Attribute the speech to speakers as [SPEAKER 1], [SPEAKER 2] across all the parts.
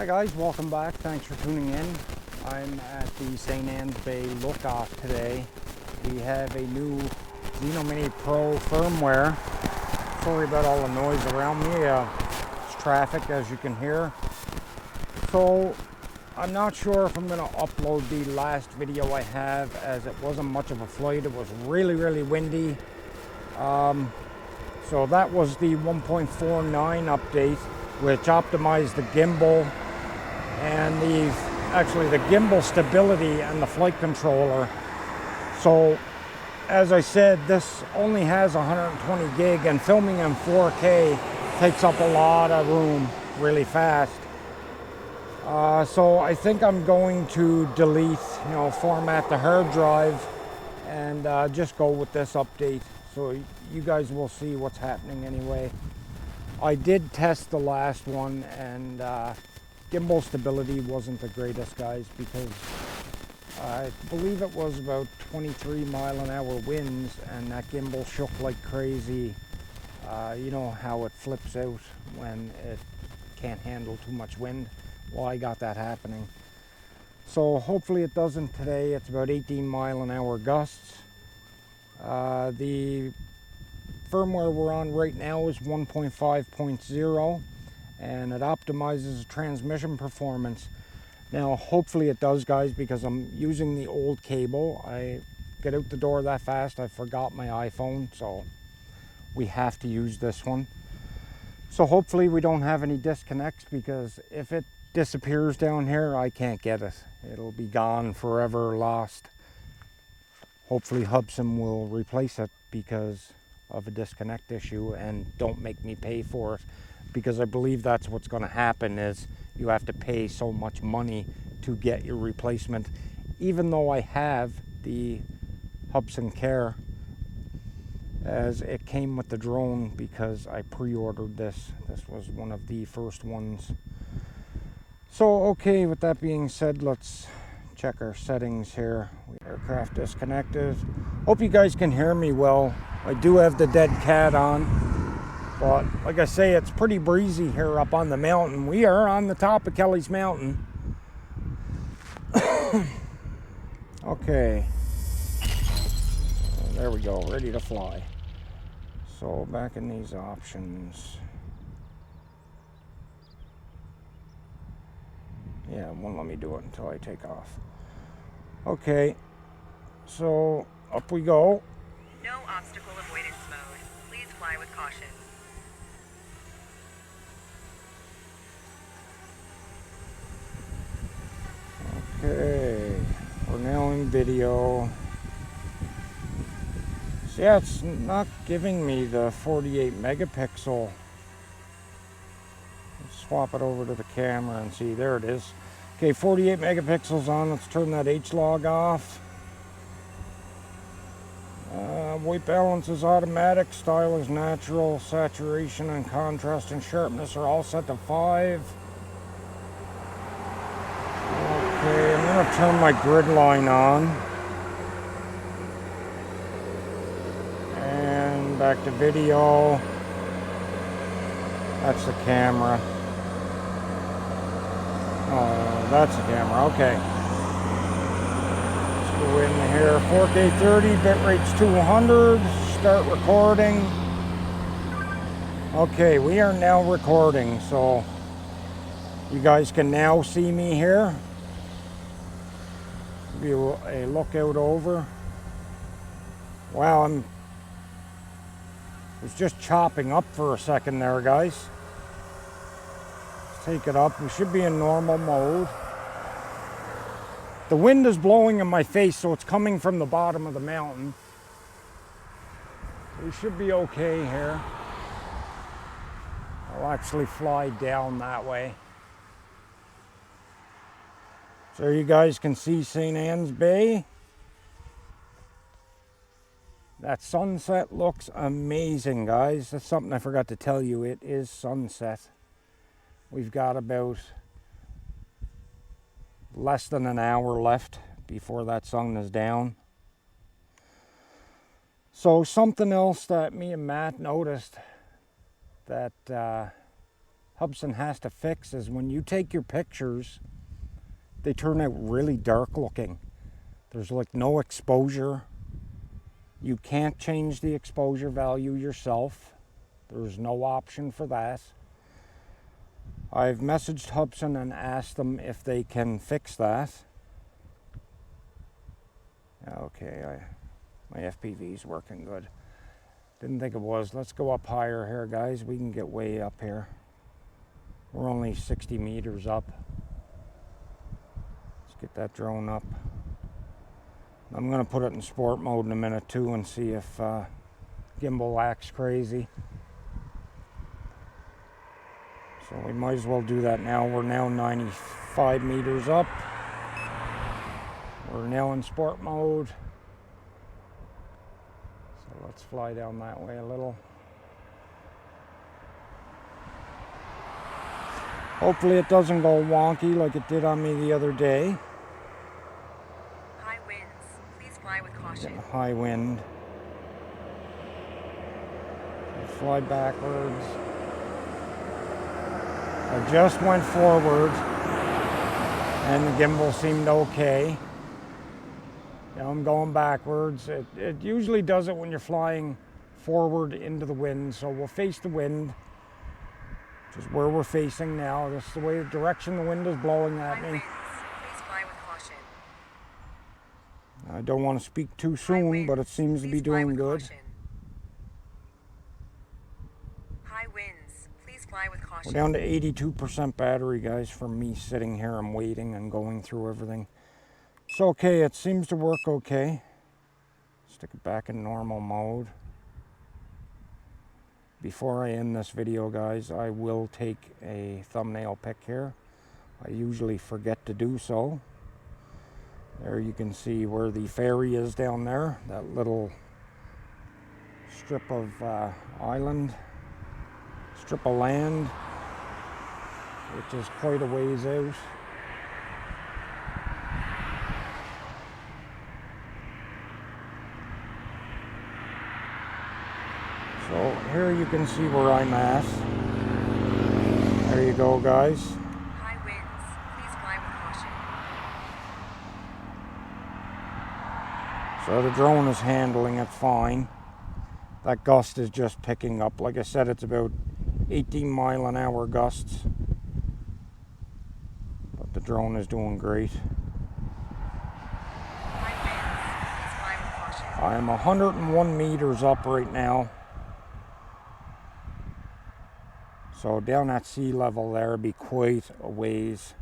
[SPEAKER 1] Hi guys, welcome back. Thanks for tuning in. I'm at the St. Anne's Bay Lookoff today. We have a new Zino Mini Pro firmware. Sorry about all the noise around me. It's traffic, as you can hear. So I'm not sure if I'm going to upload the last video I have, as it wasn't much of a flight. It was really windy. So that was the 1.49 update, which optimized the gimbal and the gimbal stability and the flight controller. So as I said, this only has 120 gig, and filming in 4K takes up a lot of room really fast. So I think I'm going to delete, format the hard drive and just go with this update. So you guys will see what's happening anyway. I did test the last one, and gimbal stability wasn't the greatest, guys, because I believe it was about 23 mile-an-hour winds, and that gimbal shook like crazy. You know how it flips out when it can't handle too much wind? Well, I got that happening. So hopefully it doesn't today. It's about 18 mile-an-hour gusts. The firmware we're on right now is 1.5.0, and it optimizes transmission performance. Now hopefully it does, guys, because I'm using the old cable. I get out the door that fast, I forgot my iPhone, so we have to use this one. So hopefully we don't have any disconnects, because if it disappears down here, I can't get it. It'll be gone, forever lost. Hopefully Hubsan will replace it because of a disconnect issue, and don't make me pay for it, because I believe that's what's going to happen, is you have to pay so much money to get your replacement. Even though I have the Hubsan Care, as it came with the drone, because I pre-ordered this. This was one of the first ones. So okay, with that being said, let's check our settings here. Aircraft disconnected. Hope you guys can hear me well. I do have the dead cat on, but like I say, it's pretty breezy here up on the mountain. We are on the top of Kellys Mountain. Okay, there we go, ready to fly. So back in these options. Yeah, it won't let me do it until I take off. Okay, so up we go.
[SPEAKER 2] No obstacle avoidance mode. Please fly with caution.
[SPEAKER 1] Okay, we're now in video. So yeah, it's not giving me the 48 megapixel. Let's swap it over to the camera and see. There it is. Okay, 48 megapixels on. Let's turn that H-log off. White balance is automatic. Style is natural. Saturation and contrast and sharpness are all set to 5. Okay, I'm going to turn my grid line on. And back to video. That's the camera. Oh, that's the camera. Okay. Let's go in here. 4K 30, bit rate's 200. Start recording. Okay, we are now recording, so you guys can now see me here. Give you a look out over. Wow, I was just chopping up for a second there, guys. Let's take it up. We should be in normal mode. The wind is blowing in my face, so it's coming from the bottom of the mountain. We should be okay here. I'll actually fly down that way. So you guys can see St. Anne's Bay. That sunset looks amazing, guys. That's something I forgot to tell you. It is sunset. We've got about less than an hour left before that sun is down. So something else that me and Matt noticed, that Hubsan has to fix is when you take your pictures, they turn out really dark looking. There's like no exposure. You can't change the exposure value yourself. There's no option for that. I've messaged Hubsan and asked them if they can fix that. Okay, my FPV's working good. Didn't think it was. Let's go up higher here, guys. We can get way up here. We're only 60 meters up. Let's get that drone up. I'm going to put it in sport mode in a minute too and see if gimbal acts crazy. So we might as well do that now. We're now 95 meters up. We're now in sport mode. So let's fly down that way a little. Hopefully it doesn't go wonky like it did on me the other day.
[SPEAKER 2] High winds. Please fly with caution.
[SPEAKER 1] Getting a high wind. Fly backwards. I just went forward and the gimbal seemed okay. Now I'm going backwards. It usually does it when you're flying forward into the wind, so we'll face the wind, which is where we're facing now. This is the way the direction the wind is blowing at
[SPEAKER 2] High
[SPEAKER 1] me.
[SPEAKER 2] winds. Please fly with caution.
[SPEAKER 1] I don't want to speak too soon, but it seems to be doing good.
[SPEAKER 2] High winds. Please fly with caution.
[SPEAKER 1] We're down to 82% battery, guys, from me sitting here and waiting and going through everything. It's okay, it seems to work okay. Stick it back in normal mode. Before I end this video, guys, I will take a thumbnail pic here. I usually forget to do so. There you can see where the ferry is down there, that little strip of island, strip of land, which is quite a ways out. So here you can see where I'm at. There you go, guys.
[SPEAKER 2] High winds. Please fly with caution.
[SPEAKER 1] So the drone is handling it fine. That gust is just picking up. Like I said, it's about 18-mile-an-hour gusts. But the drone is doing great.
[SPEAKER 2] High winds. Please fly with caution.
[SPEAKER 1] I am 101 meters up right now. So down at sea level there would be quite a ways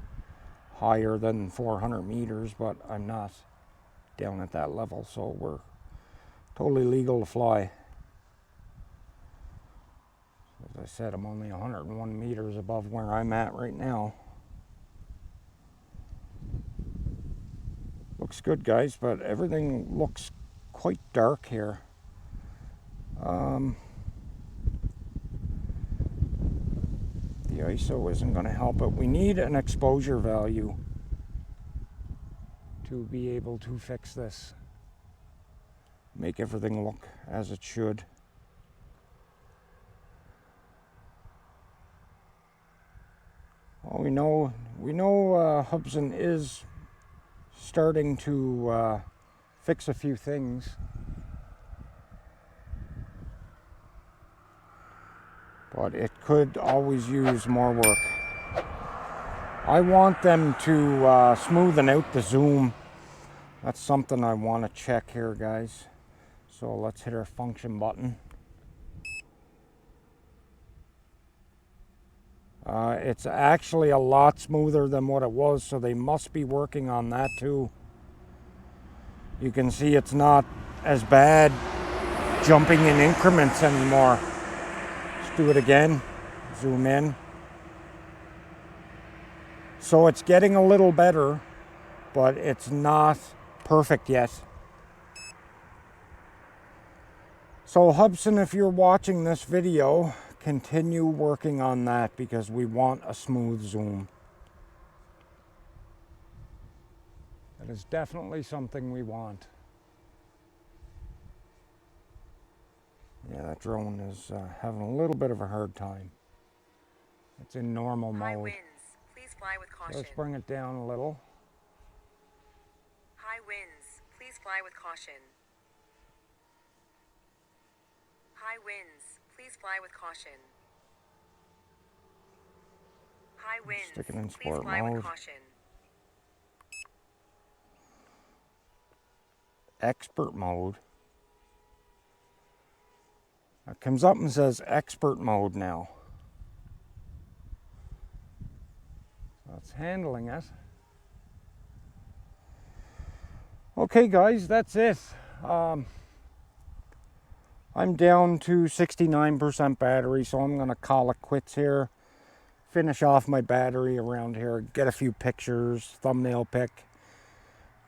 [SPEAKER 1] higher than 400 meters, but I'm not down at that level, so we're totally legal to fly. As I said, I'm only 101 meters above where I'm at right now. Looks good, guys, but everything looks quite dark here. The ISO isn't going to help it. We need an exposure value to be able to fix this. Make everything look as it should. Well, we know Hubsan is starting to fix a few things. But it could always use more work. I want them to smoothen out the zoom. That's something I want to check here, guys. So let's hit our function button. It's actually a lot smoother than what it was, so they must be working on that too. You can see it's not as bad jumping in increments anymore. Let's do it again. Zoom in. So it's getting a little better, but it's not perfect yet. So Hubsan, if you're watching this video, continue working on that because we want a smooth zoom. That is definitely something we want. Yeah, that drone is having a little bit of a hard time. It's in normal
[SPEAKER 2] High
[SPEAKER 1] mode.
[SPEAKER 2] winds. Please fly with
[SPEAKER 1] So
[SPEAKER 2] caution.
[SPEAKER 1] let's bring it down a little.
[SPEAKER 2] High winds. Please fly with caution. High winds. Please fly with caution. High winds.
[SPEAKER 1] Stick it in
[SPEAKER 2] Please
[SPEAKER 1] sport
[SPEAKER 2] fly
[SPEAKER 1] mode.
[SPEAKER 2] with caution.
[SPEAKER 1] Expert mode. It comes up and says expert mode now. So it's handling it. Okay guys, that's it. I'm down to 69% battery, so I'm gonna call it quits here. Finish off my battery around here, get a few pictures, thumbnail pick.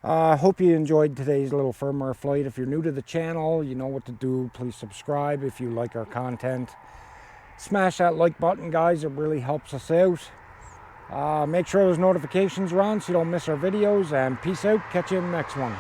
[SPEAKER 1] Hope you enjoyed today's little firmware flight. If you're new to the channel, you know what to do. Please subscribe if you like our content. Smash that like button, guys. It really helps us out. Make sure those notifications are on so you don't miss our videos. And peace out. Catch you in the next one.